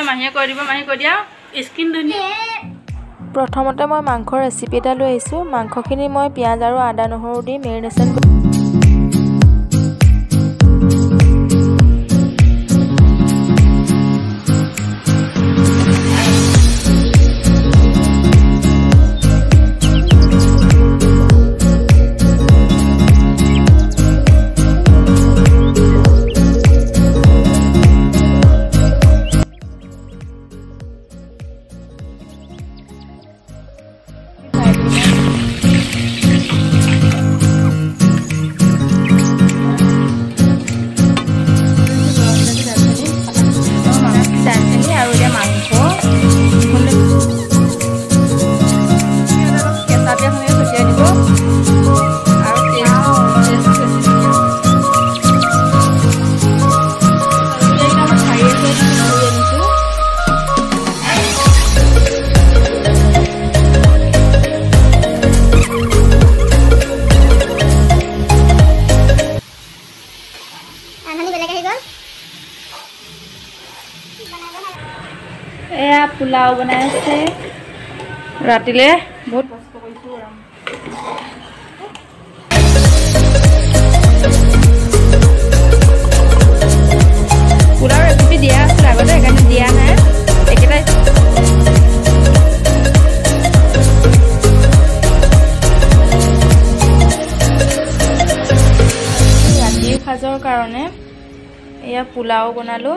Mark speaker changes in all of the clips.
Speaker 1: নহ'লে মাহীয়ে কৈ দিব মাহী কৈ দিয়া স্কিন ধুনীয়া
Speaker 2: প্ৰথমতে মই মাংসৰ ৰেচিপি এটা লৈ আহিছোঁ মাংসখিনি মই পিঁয়াজ আৰু আদা নহৰু দি মেৰিনেশ্যন পোলাও বনাই আছে ৰাতিলে বহুত কষ্ট কৰিছো পোলাও ৰেচিপি দিয়া আছিল আগতে সেইকাৰণে দিয়া নাই একেটাই ৰাতিৰ সাজৰ কাৰণে এয়া পোলাও বনালো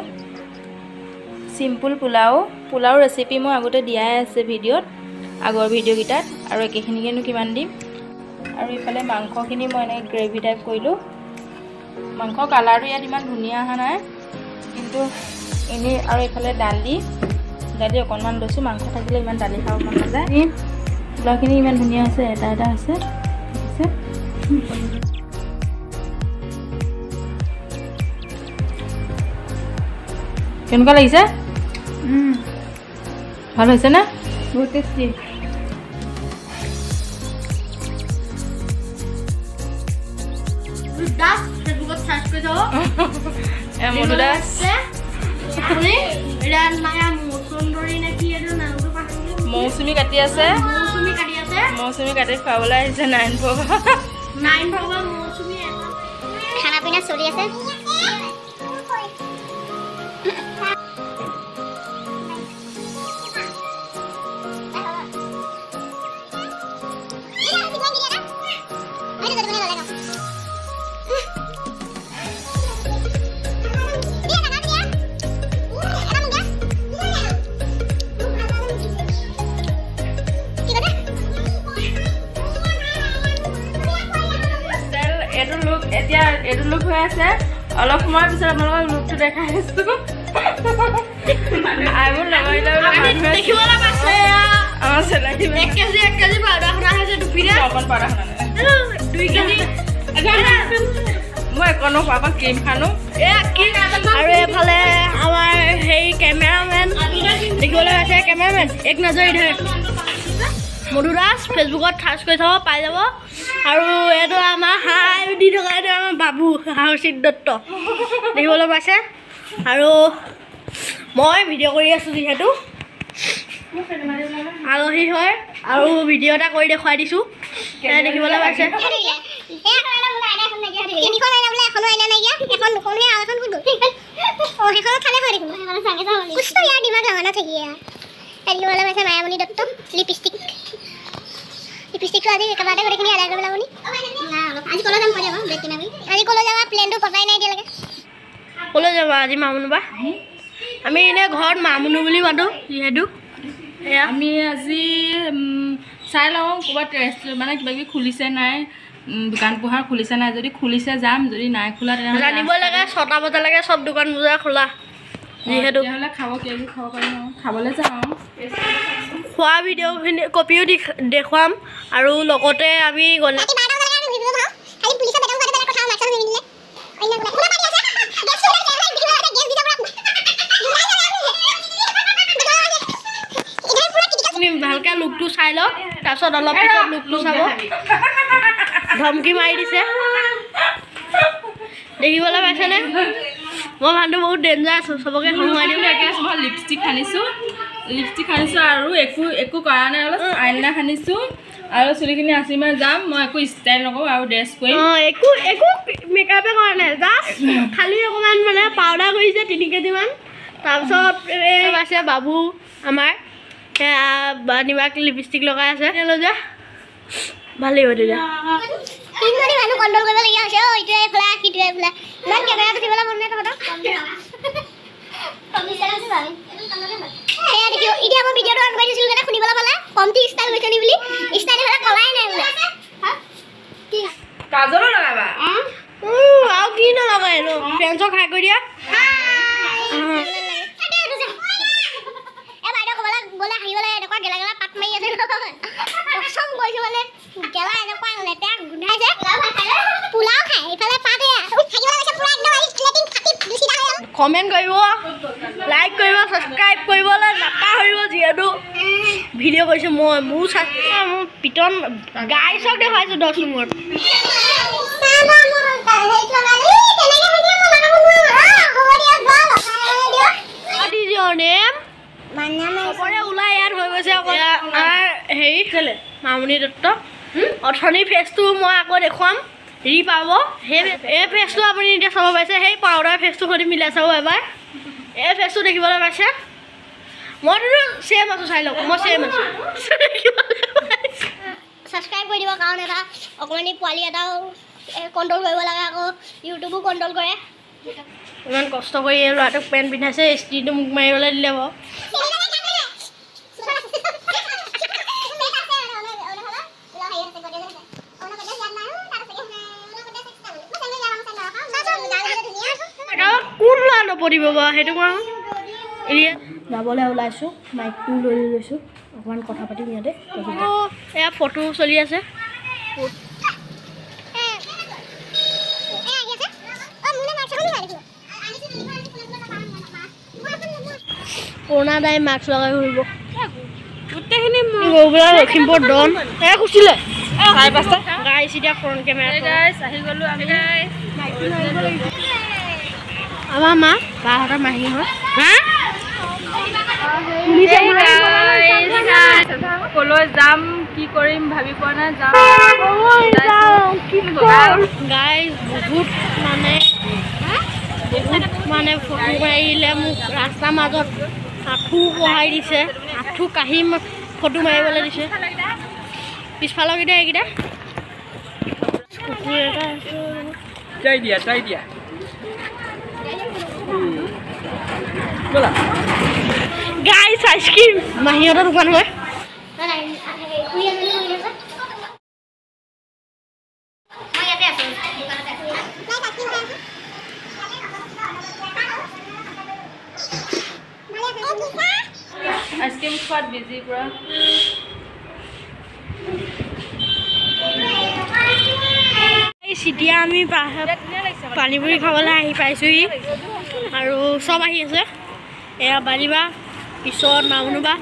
Speaker 2: সিম্পল পোলাও ৰেচিপি মই আগতে দিয়াই আছে ভিডিঅ'ত আগৰ ভিডিঅ'কেইটাত আৰু একেখিনিকেনো কিমান দিম আৰু ইফালে মাংসখিনি মই এনেকৈ গ্ৰেভি টাইপ কৰিলোঁ মাংস কালাৰটো ইয়াত ইমান ধুনীয়া অহা নাই কিন্তু এনেই আৰু ইফালে দালি অকণমান লৈছোঁ মাংস থাকিলে ইমান দালি খাব মন নাযায় পোলাওখিনি ইমান ধুনীয়া আছে এটা আছে কেনেকুৱা লাগিছে ভাল হৈছে না বহুত টেষ্টি মৌচুমী কাটি আছে মৌচুমী কাটি খুৱাবলৈ আহিছে
Speaker 3: খানা পিনা চলি আছে
Speaker 1: এইটো লুক হৈ আছে অলপ সময়ৰ পিছত আপোনালোকক লুকটো দেখাই আছো আইবোৰ লগাইলে দেখিবলৈ পাইছে আমাৰ চেলাকি 1 কেজি পাউডাৰ খনা হৈছে দুপিৰা অকণ পাউডাৰ খনা 2 কেজি মই কোনো পাপা ক্ৰীম খানো আৰু এফালে আমাৰ হেৰি কেমেৰামেন দেখিবলৈ পাইছে কেমেৰামেন এক নজৰ ইধৰ মধুৰাজ ফেচবুকত সাৰ্চ কৰি চাব পাই যাব আৰু এইটো আমাৰ হাই দি থকা এইটো আমাৰ বাবু হাউচিত দত্ত দেখিবলৈ পাইছে আৰু মই ভিডিঅ' কৰি আছোঁ যিহেতু আলহী হয় আৰু ভিডিঅ' এটা কৰি দেখুৱাই দিছোঁ দেখিবলৈ পাইছে
Speaker 3: মায়ামণি দত্ত লিপষ্টিক আজি একেবাৰতে গোটেইখিনি আদায় কৰিব লাগিব আজি কলৈ যাম কৈ যাব আজি কলৈ যাবা প্লেনটো পতাই নাই এতিয়ালৈকে
Speaker 1: কলৈ যাবা আজি মামুনু বা আমি এনে ঘৰত মামুনু বুলি মাতো যিহেতু আমি আজি চাই লওঁ ক'ৰবাত ৰেষ্টুৰেণ্ট মানে কিবা কিবি খুলিছে নাই দোকান পোহাৰ খুলিছে নাই যদি খুলিছে যাম যদি নাই খোলা তেনেহ'লে জানিব লাগে 6টা বজালৈকে চব দোকান বজাৰ খোলা যিহেতু তেতিয়াহ'লে খাব কিবা খাব পাৰিম খাবলৈ যাওঁ খোৱা ভিডিঅ'খিনি কপিও দেখুৱাম আৰু লগতে আমি গ'লে ভালকে লুকটো চাই লওক তাৰপিছত অলপ পিছত লুকটো চাব ধমকি মাৰি দিছে দেখিবলৈ পাইছেনে মই ভালটো বহুত ডেঞ্জাৰাছ চবকে হহুৱাই দিওঁ
Speaker 2: একে মই লিপষ্টিক সানিছোঁ আৰু একো কৰা নাই অলপ আইনা সানিছোঁ আৰু চুলিখিনি আঁচিমা যাম মই একো ষ্টাইল নকৰোঁ আৰু ড্ৰেছ কৰিম
Speaker 1: একো মেকআপে কৰা নাই জাষ্ট খালি অকণমান মানে পাউডাৰ কৰিছে 3 কেজিমান তাৰপিছত আছে বাবু আমাৰ বানিবাক লিপষ্টিক লগাই আছে যে ভালেই হৈ তেতিয়া
Speaker 3: তিনজনী মানুহ কণ্ট্ৰল কৰিবলগীয়া হৈছে ইটোৱে এইফালে সিটোৱে এইফালে ইমান কেমেৰা উঠিবলৈ মন নাই তহঁতক এতিয়া মই ভিডিঅ'টো অন কৰি দিছিলোঁ কাৰণে শুনিবলৈ পালে কমটি ষ্টাইল গৈছে নি বুলি ষ্টাইল হ'লে কলাই নাই বোলে
Speaker 2: কাজলো লগাবা
Speaker 1: আৰু কি নলগাই নো ফ্ৰেন্সক খাই কৰি দিয়া
Speaker 3: বাইদেউ ক'বলৈ গ'লে হাঁহিবলৈ এনেকুৱা গেলা গেলা পাত মাৰি আছে কচম কৈছোঁ মানে গেলা এনেকুৱা লেতেৰা গোন্ধাইছে পোলাও খায় ইফালে পাতে
Speaker 1: কমেণ্ট কৰিব লাইক কৰিব ছাবস্ক্ৰাইব কৰিবলৈ নাপাহৰিব যিহেতু ভিডিঅ' কৰিছোঁ মই মোৰ পিটন গাইছক দেখুৱাইছোঁ 10 নম্বৰত ওলাই ইয়াত হৈ গৈছে হেৰি মামনি দত্ত অথনি ফেচটো মই আকৌ দেখুৱাম পাব এই ফেচটো আপুনি এতিয়া চাব পাইছে সেই পাউডাৰ ফেচটো সৈতে মিলাই চাব এবাৰ এই ফেচটো দেখিবলৈ পাইছে মইতো ছেম আছোঁ চাই লওক মই ছেম আছোঁ
Speaker 3: ছাবস্ক্ৰাইব কৰি দিব কাৰণ এটা অকণমানি পোৱালি এটাও কণ্ট্ৰল কৰিব লাগে আকৌ ইউটিউবো কণ্ট্ৰল কৰে
Speaker 1: ইমান কষ্ট কৰি এই ল'ৰাটোক পেণ্ট পিন্ধাইছে ষ্ট্ৰিটো মোক মাৰিবলৈ দিলে বাৰু কোন ল'ৰা নপৰিব বাৰু সেইটো কোৱা এতিয়া যাবলৈ ওলাইছোঁ মাইকটো লৈ লৈছোঁ অকণমান কথা পাতিম ইয়াতে এয়া ফটো চলি আছে কৰোণা দাই মাস্ক লগাই ঘূৰিব গোটেইখিনি লখিমপুৰ ডন খুচিলে গাইছ এতিয়া ফ্ৰণ্ট কেমেৰা
Speaker 2: আহি গ'লোঁ আমি
Speaker 1: আমাৰ মা বাহঁতৰ মাহী হয়
Speaker 2: কলৈ যাম কি কৰিম ভাবি পোৱা নাই যাম
Speaker 1: গাইজ বহুত মানে ফটো মাৰিলে মোক ৰাস্তাৰ মাজত আঁঠু বহাই দিছে আঁঠু কাঢ়ি ফটো মাৰিবলৈ দিছে পিছফালৰ কেইটা এইকেইটা কুকুৰ এটা
Speaker 2: চাই দিয়া
Speaker 1: গাইজ আইচক্ৰীম মাহীহঁতৰ দোকান হয়
Speaker 2: আইচক্ৰীম খোৱাত বিজি পুৰা
Speaker 1: এতিয়া আমি পানীপুৰি খাবলৈ আহি পাইছোঁহি আৰু চব আহি আছে এয়া বালিবা পিছত মামনুবা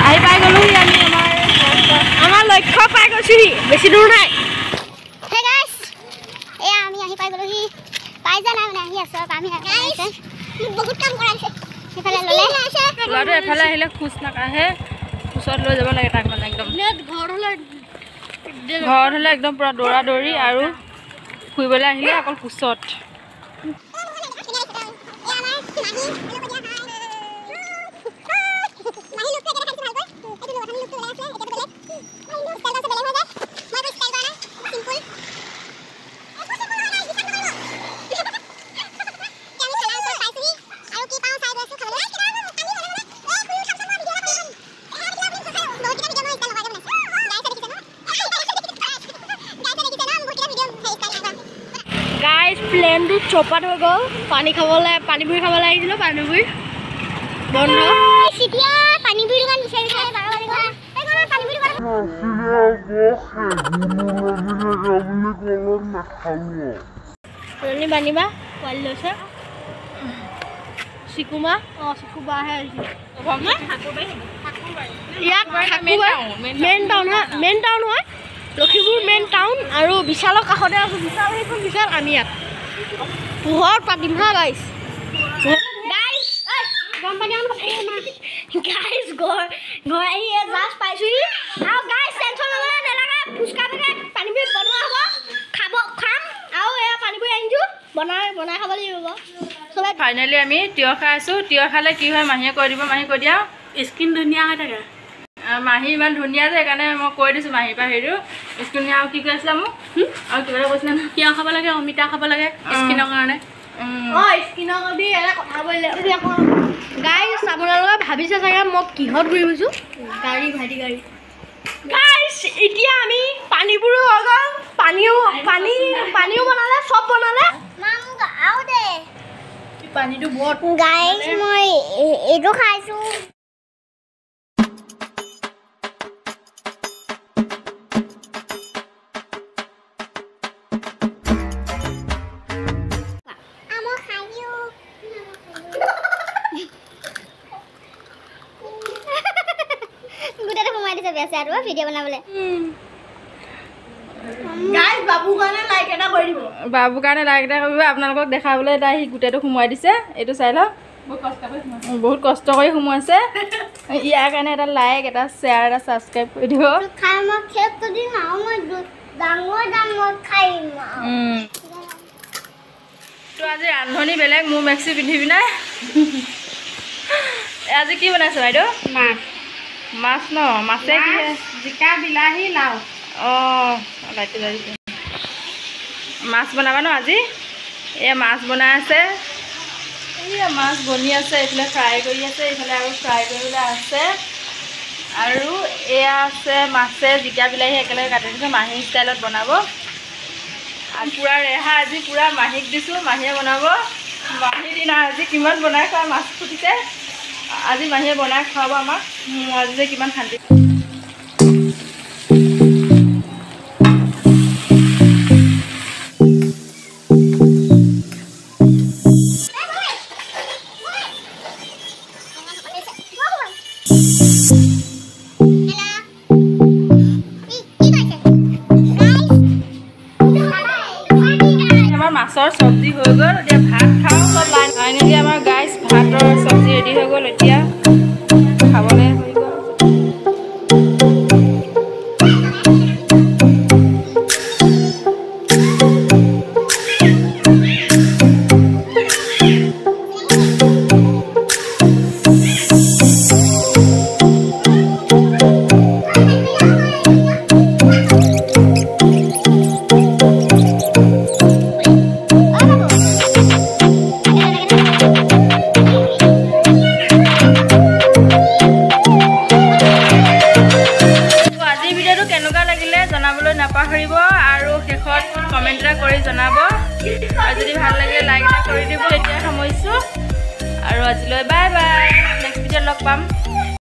Speaker 2: আহি পাই গ'লোহি আমি
Speaker 1: আমাৰ লক্ষ্য পাই গৈছোঁহি বেছি দূৰ নাই
Speaker 3: আমি আহি পাই গ'লোহি পাই যোৱা নাই মানে আহি আছোঁ আমি বহুত কাম কৰাইছে সেইফালে
Speaker 2: ল'ৰাটো এফালে আহিলে খোজ নাকাঢ়ে ওচৰত লৈ যাব লাগে তাক মানে একদম ঘৰত হ'লে একদম পূৰা দৌৰা দৌৰি আৰু ফুৰিবলৈ আহিলে অকল কোচত
Speaker 1: প্লেনটো চপাত হৈ গ'ল পানীপুৰি খাবলৈ আহিছিলোঁ পানীপুৰি বন্ধ
Speaker 3: পানীপুৰি দোকান বিচাৰি
Speaker 1: বানিবা পোৱালি লৈছে চিকুমা চিকুবাহে আহিছে ইয়াত মেইন টাউন হয় লখিমপুৰ মেইন টাউন আৰু বিশালৰ কাষতে আছোঁ। বিশাল সেইখন বিশাল আমি ইয়াত পোহৰ পাতিম হা গাইছ। গৰম পানী গাইছ ঘৰ আহি জাষ্ট পাইছোঁহি আৰু গাইছ টেনশ্যন ল'বলৈ নালাগে। ফুচকা পেকেট পানীপুৰি বনোৱা হ'ব, খাম আৰু এয়া পানীপুৰি আনিছোঁ বনাই খাব লাগিব চবে।
Speaker 2: ফাইনেলি আমি তিয়হ খাই আছোঁ। তিয়হ খালে কি হয় মাহীয়ে কৈ দিব, মাহী কৈ দিয়া।
Speaker 1: স্কিন ধুনীয়া হৈ থাকে।
Speaker 2: মাহী ইমান ধুনীয়া যে সেইকাৰণে মই কৈ দিছোঁ মাহীৰ পৰা হেৰিটো স্কিন ধুনীয়া। আৰু কি কৈ আছিলা মোক আৰু কিবা এটা কৈছিলা নহয়?
Speaker 1: তিয়হ খাব লাগে, অমিতা খাব লাগে স্কিনৰ কাৰণে। স্কিনৰ কাৰণে এটা কথা বলে গাইছ আপোনালোকে ভাবিছে চাগে মই কিহত ঘূৰি ফুৰিছোঁ। গাড়ী ভাইটি গাড়ী গাইছ। এতিয়া আমি পানীবোৰো হৈ গ'ল, পানীও বনালে, চব বনালে। পানীটো বৰ
Speaker 3: গাইছ মই এইটো খাইছোঁ। গোটেইটো সোমাই দিছে বেছে আৰু ভিডিঅ' বনাবলৈ।
Speaker 1: গাইছ বাবুৰ কাৰণে লাইক এটা কৰি দিব।
Speaker 2: বাবুৰ কাৰণে লাইক এটা কৰিব। আপোনালোকক দেখাবলৈ তাই সি গোটেইটো সোমোৱাই দিছে। এইটো চাই লওক, বহুত কষ্ট কৰি সোমোৱাইছে। ইয়াৰ কাৰণে এটা লাইক, এটা শ্বেয়াৰ, এটা ছাবস্ক্ৰাইব কৰি দিব।
Speaker 3: খাই মই খেত দিম আৰু মই ডাঙৰ খাইম।
Speaker 2: তো আজি ৰান্ধনি বেলেগ, মোৰ মেক্সি পিন্ধিবি নাই। আজি কি বনাইছে বাইদেউ? মাছ ন? মাছে কি?
Speaker 1: জিকা, বিলাহী, লাও।
Speaker 2: অঁ লাইটটো লাগিছে। মাছ বনাবা ন আজি? এয়া মাছ বনাই আছে, এয়া মাছ বনি আছে। এইফালে ফ্ৰাই কৰি আছে, এইফালে আৰু ফ্ৰাই কৰিবলৈ আছে। আৰু এয়া আছে মাছে জিকা বিলাহী একেলগে কাটি দিছে, মাহী ষ্টাইলত বনাব। আৰু পূৰা ৰেহা আজি পূৰা মাহীক দিছোঁ, মাহীয়ে বনাব। মাহী দিনা আজি কিমান বনাই খোৱা মাছ ফুটিছে। আজি মাহীয়ে বনাই খুৱাব আমাক। আজি যে কিমান শান্তি। মাছৰ চব্জি হৈ গ'ল, এতিয়া ভাত খাওঁ চব লাইন। ফাইনেলি আমাৰ গাইছ ভাতৰ চব্জি ৰেডি হৈ গ'ল, এতিয়া খাবলৈ হৈ গ'ল। জনাবলৈ নাপাহৰিব আৰু শেষত কমেণ্ট এটা কৰি জনাব। আৰু যদি ভাল লাগে লাইক এটা কৰি দিব। এতিয়া সামৰিছোঁ আৰু আজিলৈ বাই বাই। নেক্সট ভিডিঅ'ত লগ পাম।